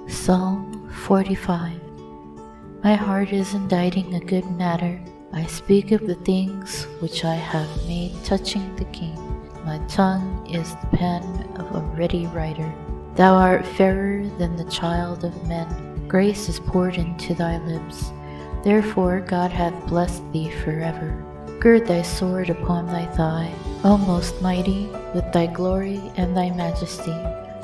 Psalm 45. My heart is inditing a good matter. I speak of the things which I have made touching the king. My tongue is the pen of a ready writer. Thou art fairer than the child of men. Grace is poured into thy lips. Therefore God hath blessed thee forever. Gird thy sword upon thy thigh, O most mighty, with thy glory and thy majesty.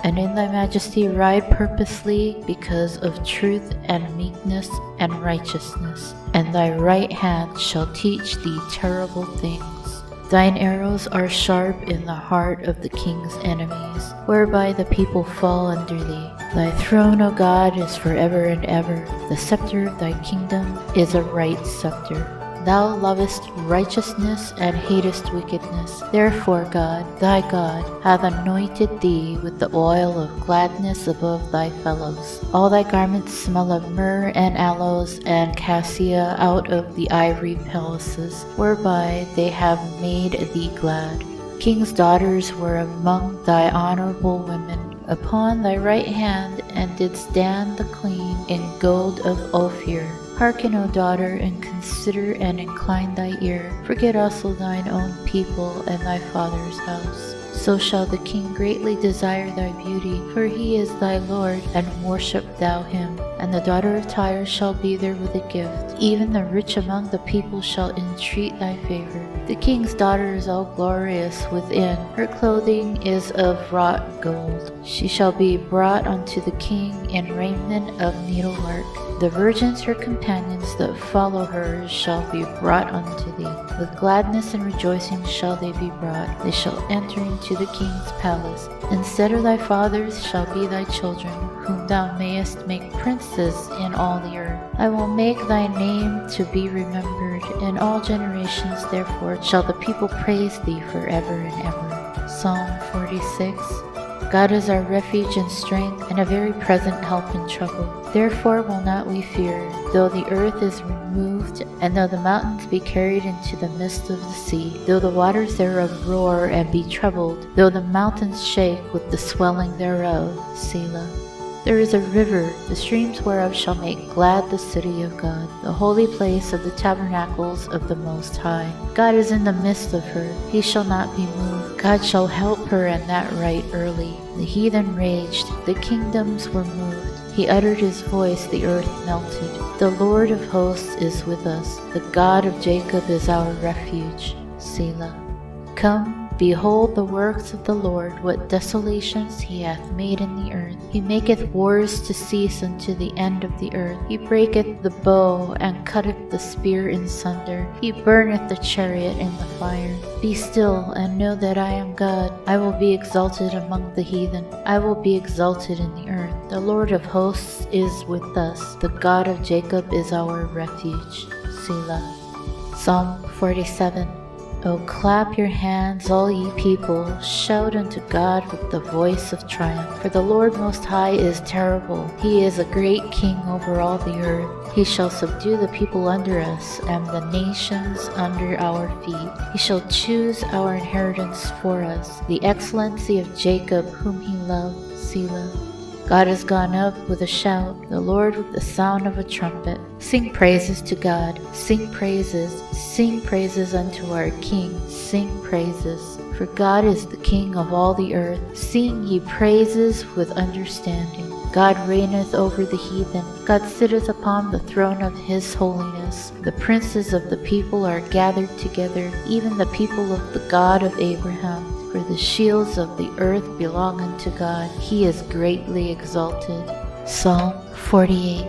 And in thy majesty ride purposely because of truth and meekness and righteousness. And thy right hand shall teach thee terrible things. Thine arrows are sharp in the heart of the king's enemies, whereby the people fall under thee. Thy throne, O God, is forever and ever. The scepter of thy kingdom is a right scepter. Thou lovest righteousness and hatest wickedness. Therefore God, thy God, hath anointed thee with the oil of gladness above thy fellows. All thy garments smell of myrrh and aloes and cassia out of the ivory palaces, whereby they have made thee glad. King's daughters were among thy honorable women. Upon thy right hand and did stand the queen in gold of Ophir. Hearken, O daughter, and consider and incline thy ear. Forget also thine own people and thy father's house. So shall the king greatly desire thy beauty, for he is thy Lord, and worship thou him. And the daughter of Tyre shall be there with a gift. Even the rich among the people shall entreat thy favor. The king's daughter is all glorious within. Her clothing is of wrought gold. She shall be brought unto the king in raiment of needlework. The virgins, her companions that follow her, shall be brought unto thee. With gladness and rejoicing shall they be brought. They shall enter into the king's palace. Instead of thy fathers shall be thy children, whom thou mayest make princes in all the earth. I will make thy name to be remembered in all generations. Therefore shall the people praise thee forever and ever. Psalm 46. God is our refuge and strength, and a very present help in trouble. Therefore will not we fear, though the earth is removed, and though the mountains be carried into the midst of the sea, though the waters thereof roar and be troubled, though the mountains shake with the swelling thereof. Selah. There is a river, the streams whereof shall make glad the city of God, the holy place of the tabernacles of the Most High. God is in the midst of her, he shall not be moved. God shall help her, and that right early. The heathen raged, the kingdoms were moved. He uttered his voice, the earth melted. The Lord of hosts is with us, the God of Jacob is our refuge. Selah. Come, behold the works of the Lord, what desolations he hath made in the earth. He maketh wars to cease unto the end of the earth. He breaketh the bow, and cutteth the spear in sunder. He burneth the chariot in the fire. Be still, and know that I am God. I will be exalted among the heathen. I will be exalted in the earth. The Lord of hosts is with us. The God of Jacob is our refuge. Selah. Psalm 47. O clap your hands, all ye people, shout unto God with the voice of triumph. For the Lord Most High is terrible. He is a great king over all the earth. He shall subdue the people under us, and the nations under our feet. He shall choose our inheritance for us, the excellency of Jacob, whom he loved. Selah. God is gone up with a shout, the Lord with the sound of a trumpet. Sing praises to God, sing praises unto our King, sing praises. For God is the King of all the earth. Sing ye praises with understanding. God reigneth over the heathen. God sitteth upon the throne of his holiness. The princes of the people are gathered together, even the people of the God of Abraham. For the shields of the earth belong unto God. He is greatly exalted. Psalm 48.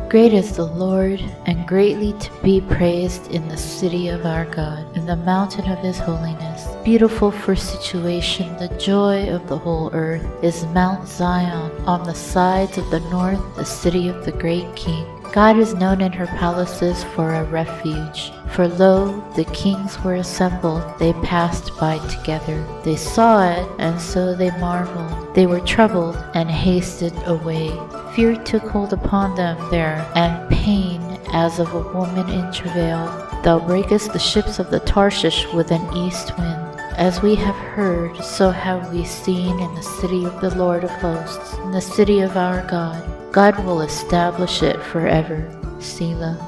Great is the Lord, and greatly to be praised in the city of our God, in the mountain of his holiness. Beautiful for situation, the joy of the whole earth is Mount Zion, on the sides of the north, the city of the great King. God is known in her palaces for a refuge. For lo, the kings were assembled, they passed by together. They saw it, and so they marveled. They were troubled, and hasted away. Fear took hold upon them there, and pain as of a woman in travail. Thou breakest the ships of the Tarshish with an east wind. As we have heard, so have we seen in the city of the Lord of hosts, in the city of our God. God will establish it forever. Selah.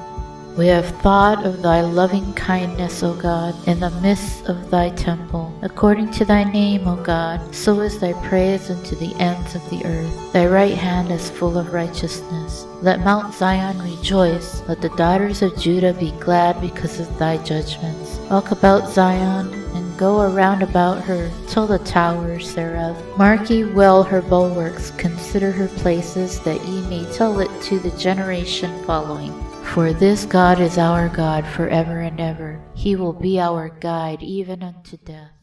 We have thought of thy loving kindness, O God, in the midst of thy temple. According to thy name, O God, so is thy praise unto the ends of the earth. Thy right hand is full of righteousness. Let Mount Zion rejoice. Let the daughters of Judah be glad because of thy judgments. Walk about Zion, and go around about her till the towers thereof. Mark ye well her bulwarks, consider her places, that ye may tell it to the generation following. For this God is our God forever and ever. He will be our guide even unto death.